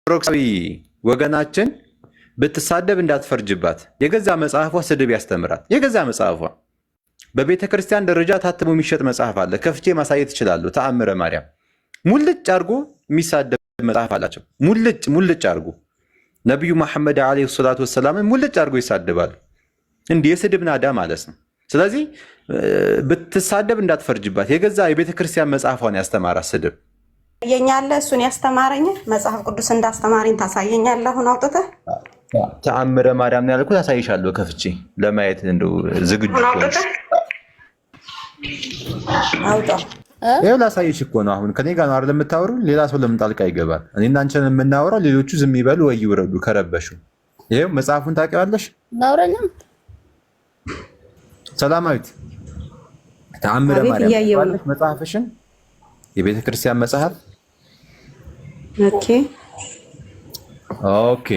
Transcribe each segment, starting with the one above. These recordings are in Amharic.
ኦርቶዶክሳዊ ወገናችን ብትሳደብ እንዳትፈርጅባት። የገዛ መጽሐፏ ስድብ ያስተምራል። የገዛ መጽሐፏ በቤተ ክርስቲያን ደረጃ ታትሞ የሚሸጥ መጽሐፍ አለ። ከፍቼ ማሳየት ይችላሉ። ተአምረ ማርያም ሙልጭ አድርጎ የሚሳደብ መጽሐፍ አላቸው። ሙልጭ አድርጎ ነቢዩ መሐመድ ዓለይሂ ሰላቱ ወሰላምን ሙልጭ አድርጎ ይሳደባሉ። እንዲህ የስድብ ናዳ ማለት ነው። ስለዚህ ብትሳደብ እንዳትፈርጅባት። የገዛ የቤተ ክርስቲያን መጽሐፏን ያስተማራት ስድብ የኛለ እሱን ያስተማረኝ መጽሐፍ ቅዱስ እንዳስተማረኝ ታሳየኛለህ። አሁን አውጥተህ ተአምረ ማርያም ነው ያልኩት። አሳይሻለሁ ከፍቼ ለማየት እንደው ዝግጁ ሆነሽ አውጣ። ይኸው ላሳይሽ እኮ ነው። አሁን ከኔ ጋር ነው አይደል የምታወሩ? ሌላ ሰው ለምን ጣልቃ ይገባል? እኔና አንቺን የምናወራው ሌሎቹ ዝም ይበሉ ወይ ይውረዱ ከረበሹ። ይኸው መጽሐፉን ታውቂዋለሽ? ናውረንም ሰላማዊት ተአምረ ማርያም መጽሐፍሽን የቤተ ክርስቲያን መጽሐፍ ኦኬ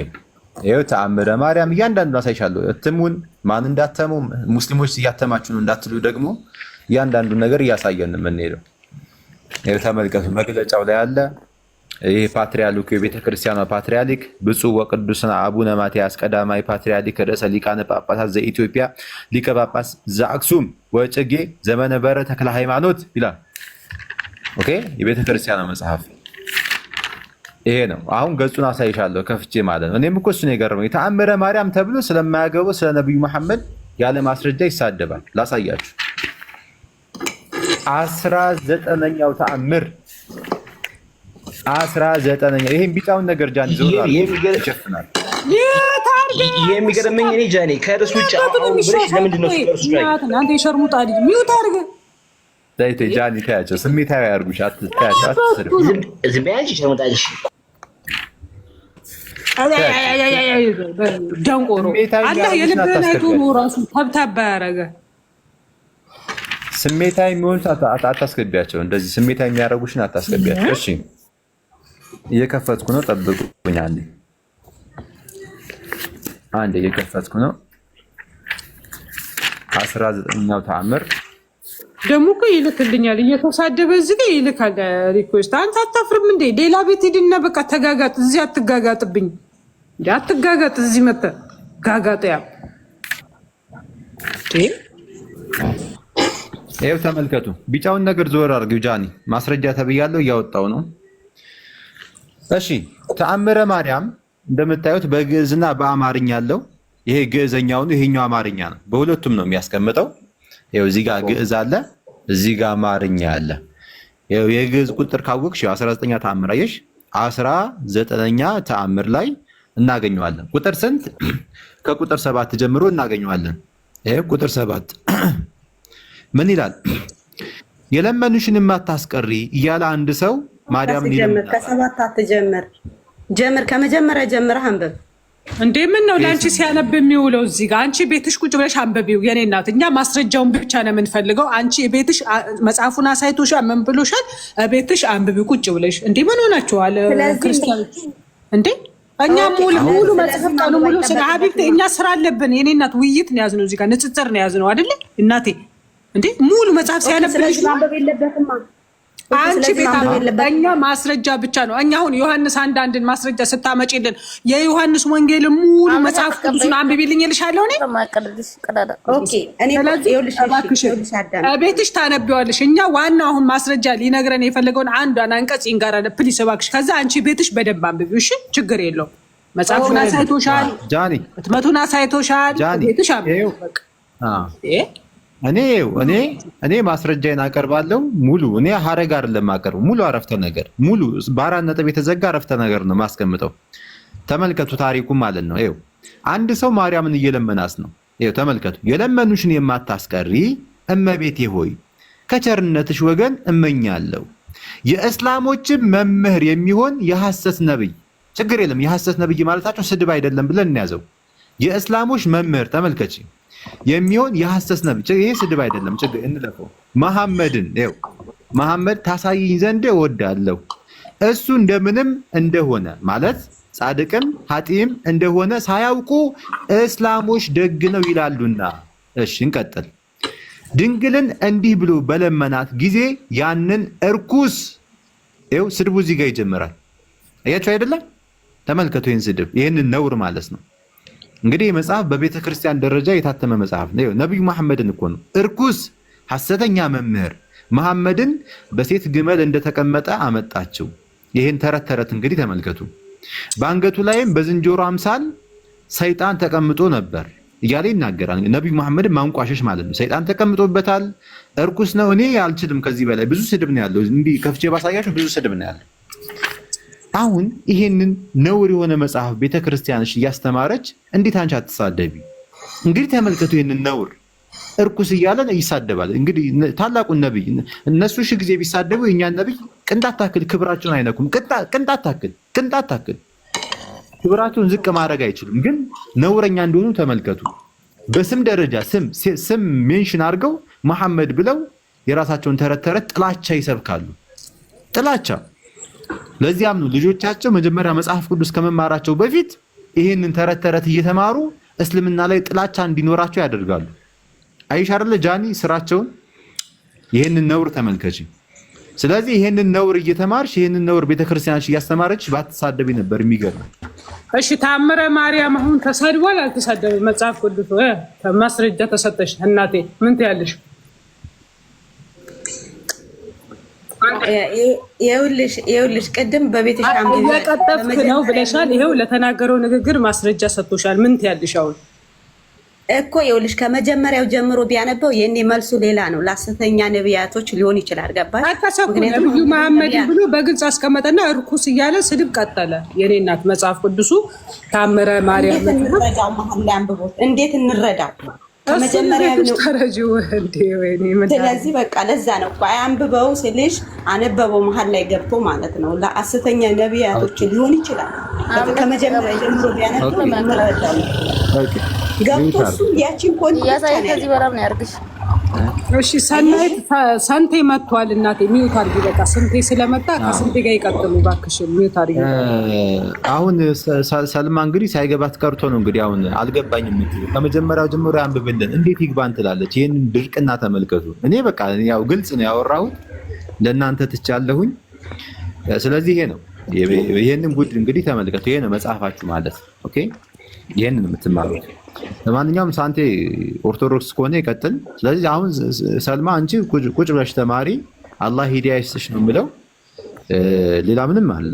ይኸው ተአምረ ማርያም እያንዳንዱን አሳይሻለሁ። እትሙን ማን እንዳተሙ ሙስሊሞች እያተማችሁ ነው እንዳትሉ ደግሞ እያንዳንዱን ነገር እያሳየን የምንሄደው። ይኸው ተመልከቱ፣ መግለጫው ላይ አለ። ይሄ ፓትርያርኩ የቤተ ክርስቲያኗ ፓትርያርክ ብፁዕ ወቅዱስ አቡነ ማትያስ ቀዳማዊ ፓትርያርክ ርዕሰ ሊቃነ ጳጳሳት ዘኢትዮጵያ ሊቀ ጳጳስ ዘአክሱም ወዕጨጌ ዘመንበረ ተክለ ሃይማኖት ይላል። ኦኬ የቤተ ክርስቲያኗ መጽሐፍ ይሄ ነው። አሁን ገጹን አሳይሻለሁ ከፍቼ ማለት ነው። እኔም እኮ እሱ ነው የገረመኝ። ተአምረ ማርያም ተብሎ ስለማያገባው ስለ ነብዩ መሐመድ ያለ ማስረጃ ይሳደባል። ላሳያችሁ 19ኛው ተአምር 19ኛው ይሄን ቢጫውን ነገር ጃኒ ዘውራ ይሸፍናል። የሚገርመኝ እኔ ጃኒ ከርሱ ውጭ አሁን ብለሽ ለምንድን ነው ከርሱ ላይ አንተ የሸርሙጣ ልጅ ሚውት አድርገህ ጃኒ ታያቸው ስሜታዊ ያርጉሽ አትታያቸው አትስሩ ዝም በያንቺ ሸርሙጣ ልጅ ደንቆሮ አላህ የልብህን አይቶ ነው ራሱ ተብታባ ያደረገ። ስሜታዊ የሚሆኑት አታስገቢያቸው። እንደዚህ ስሜታዊ የሚያደርጉሽን አታስገቢያቸው። እሺ እየከፈትኩ ነው፣ ጠብቁኝ። አንዴ እየከፈትኩ ነው። 19ኛው ተአምር ደግሞ እኮ ይልክልኛል እየተሳደበ እዚህ ጋር ይልካል ሪኩዌስት። አንተ አታፍርም እንዴ? ሌላ ቤት ሂድና በቃ ተጋጋጥ። እዚህ አትጋጋጥብኝ እንዴ! አትጋጋጥ። እዚህ መተህ ጋጋጥ። ያ ይኸው ተመልከቱ። ቢጫውን ነገር ዞር አድርጊው ጃኒ። ማስረጃ ተብያለሁ እያወጣው ነው። እሺ ተአምረ ማርያም እንደምታዩት በግዕዝና በአማርኛ አለው። ይሄ ግዕዘኛው ነው፣ ይሄኛው አማርኛ ነው። በሁለቱም ነው የሚያስቀምጠው። ይኸው እዚህ ጋር ግዕዝ አለ፣ እዚህ ጋር አማርኛ አለ። ይኸው የግዕዝ ቁጥር ካወቅሽ 19ኛ ተአምር አየሽ፣ 19ኛ ተአምር ላይ እናገኘዋለን። ቁጥር ስንት? ከቁጥር 7 ጀምሮ እናገኘዋለን። ይሄ ቁጥር 7 ምን ይላል? የለመኑሽን የማታስቀሪ እያለ አንድ ሰው ማርያምን ይለምናል። ከ7 አትጀምር፣ ጀምር ከመጀመሪያ ጀምረህ አንብብ። እንዴ ምን ነው ለአንቺ ሲያነብ የሚውለው? እዚህ ጋር አንቺ ቤትሽ ቁጭ ብለሽ አንብቢው። የኔ እናት እኛ ማስረጃውን ብቻ ነው የምንፈልገው። አንቺ ቤትሽ መጽሐፉን አሳይቶሻል፣ ምን ብሎሻል? ቤትሽ አንብቢው ቁጭ ብለሽ። እንዴ ምን ሆናችኋል ክርስቲያኖች? እንዴ እኛ ሙሉ መጽሐፍ ቀኑ ሙሉ ስለ ሀቢብቴ እኛ ስራ አለብን። የኔ እናት ውይይት ነው ያዝነው፣ እዚህ ጋር ንጽጽር ነው ያዝነው አይደለ እናቴ? እንዴ ሙሉ መጽሐፍ ሲያነብልሽ ማንበብ የለበትም አንቺ ቤት እኛ ማስረጃ ብቻ ነው። እኛ አሁን ዮሐንስ አንዳንድን ማስረጃ ስታመጪልን የዮሐንስ ወንጌል ሙሉ መጽሐፍ ቅዱስን አንብቢልኝ እልሻለሁ እኔ። ኦኬ እኔ ቤትሽ ታነቢዋለሽ። እኛ ዋና አሁን ማስረጃ ሊነግረን የፈለገውን አንዷን አንቀጽ ይንገረን ፕሊስ እባክሽ። ከዛ አንቺ ቤትሽ በደንብ አንብቢው እሺ፣ ችግር የለውም። መጽሐፉን አሳይቶሻል፣ ህትመቱን አሳይቶሻል፣ ቤትሽ አንብቢው በቃ። እኔ ማስረጃዬን አቀርባለሁ ሙሉ። እኔ ሀረግ አይደለም አቀርብ ሙሉ አረፍተ ነገር ሙሉ በ4 ነጥብ የተዘጋ አረፍተ ነገር ነው ማስቀምጠው። ተመልከቱ ታሪኩ ማለት ነው። ይኸው አንድ ሰው ማርያምን እየለመናት ነው። ይኸው ተመልከቱ። የለመኑሽን የማታስቀሪ እመቤቴ ሆይ ከቸርነትሽ ወገን እመኛለሁ። የእስላሞችን መምህር የሚሆን የሐሰት ነብይ፣ ችግር የለም የሐሰት ነብይ ማለታቸው ስድብ አይደለም ብለን እንያዘው። የእስላሞች መምህር ተመልከች የሚሆን የሐሰት ነብይ፣ ይሄ ስድብ አይደለም፣ ችግር እንለፈው። መሐመድን ይኸው መሐመድ ታሳይኝ ዘንድ እወዳለሁ እሱ እንደምንም እንደሆነ ማለት ጻድቅም ኃጢም እንደሆነ ሳያውቁ እስላሞች ደግ ነው ይላሉና። እሺ እንቀጥል። ድንግልን እንዲህ ብሎ በለመናት ጊዜ ያንን እርኩስ ይኸው ስድቡ እዚህ ጋር ይጀምራል። አያችሁ አይደለም? ተመልከቱ ይህን ስድብ፣ ይህንን ነውር ማለት ነው። እንግዲህ መጽሐፍ በቤተ ክርስቲያን ደረጃ የታተመ መጽሐፍ ነው። ነቢዩ መሐመድን እኮ ነው እርኩስ ሐሰተኛ መምህር መሐመድን በሴት ግመል እንደተቀመጠ አመጣችው። ይህን ተረት ተረት እንግዲህ ተመልከቱ። በአንገቱ ላይም በዝንጀሮ አምሳል ሰይጣን ተቀምጦ ነበር እያለ ይናገራል። ነቢዩ መሐመድን ማንቋሸሽ ማለት ነው። ሰይጣን ተቀምጦበታል፣ እርኩስ ነው። እኔ አልችልም ከዚህ በላይ ብዙ ስድብ ነው ያለው። እንዲህ ከፍቼ ባሳያችሁ ብዙ ስድብ ነው ያለው። አሁን ይሄንን ነውር የሆነ መጽሐፍ ቤተክርስቲያንሽ እያስተማረች እንዴት አንቺ አትሳደቢ? እንግዲህ ተመልከቱ ይሄንን ነውር እርኩስ እያለ ይሳደባል። እንግዲህ ታላቁን ነብይ እነሱ ሺህ ጊዜ ቢሳደቡ የእኛን ነብይ ቅንጣት ታክል ክብራቸውን አይነኩም። ቅንጣት ታክል ክብራቸውን ዝቅ ማድረግ አይችሉም። ግን ነውረኛ እንደሆኑ ተመልከቱ። በስም ደረጃ ስም ሜንሽን አድርገው መሐመድ ብለው የራሳቸውን ተረት ተረት ጥላቻ ይሰብካሉ። ጥላቻ። ለዚያም ነው ልጆቻቸው መጀመሪያ መጽሐፍ ቅዱስ ከመማራቸው በፊት ይሄንን ተረት ተረት እየተማሩ እስልምና ላይ ጥላቻ እንዲኖራቸው ያደርጋሉ። አይሻ አይደለ ጃኒ ስራቸውን። ይሄንን ነውር ተመልከቺ። ስለዚህ ይሄንን ነውር እየተማርሽ ይሄንን ነውር ቤተክርስቲያንሽ እያስተማረች ባትሳደቢ ነበር የሚገርም። እሺ ታምረ ማርያም አሁን ተሳድቧል አልተሳደበም? መጽሐፍ ቅዱስ ማስረጃ ተሰጠሽ እናቴ ምን ትያለሽ? ይኸውልሽ ቅድም በቤተሽ እየቀጠፍክ ነው ብለሻል። ይኸው ለተናገረው ንግግር ማስረጃ ሰጥቶሻል። ምን ትያለሽ አሁን? እኮ ይኸውልሽ ከመጀመሪያው ጀምሮ ቢያነበው የኔ መልሱ ሌላ ነው። ለሐሰተኛ ነቢያቶች ሊሆን ይችላል። ገባሽ? ነብዩ መሐመድን ብሎ በግልጽ አስቀመጠና እርኩስ እያለ ስድብ ቀጠለ። የኔ እናት መጽሐፍ ቅዱሱ ታምረ ማርያም እንረዳው መሀል ላይ አንብቦት እንዴት እንረዳው? ከመጀመሪያ ነው ተረጂው እንዴ ወይኔ ምን። ስለዚህ በቃ ለዛ ነው አንብበው ስልሽ አነበበው መሀል ላይ ገብቶ ማለት ነው። ለሐሰተኛ ነቢያቶች ሊሆን ይችላል። ከመጀመሪያ ጀምሮ ቢያነበው እንረዳው። ገብቶ እሱ ያቺን ኮንት ያሳይ ከዚህ በራም ነው ያርግሽ። እሺ ሰንቴ መጥቷል እናቴ ሚውት አድርጊ። በቃ ሰንቴ ስለመጣ ከሰንቴ ጋር ይቀጥሉ እባክሽ ሚውት አድርጊ። አሁን ሰልማ እንግዲህ ሳይገባት ቀርቶ ነው እንግዲህ አሁን አልገባኝም የምትለው ከመጀመሪያው ጀምሮ ያንብብልን እንዴት ይግባን ትላለች። ይሄንን ድርቅና ተመልከቱ። እኔ በቃ ያው ግልጽ ነው ያወራሁት ለእናንተ ትቻለሁኝ። ስለዚህ ይሄ ነው ይሄንን ጉድ እንግዲህ ተመልከቱ። ይሄ ነው መጽሐፋችሁ ማለት ኦኬ። ይሄንን የምትማሩት ለማንኛውም ሳንቴ ኦርቶዶክስ ከሆነ ይቀጥል። ስለዚህ አሁን ሰልማ አንቺ ቁጭ ብለሽ ተማሪ፣ አላህ ሂዳያ ይስጥሽ ነው የምለው። ሌላ ምንም አለ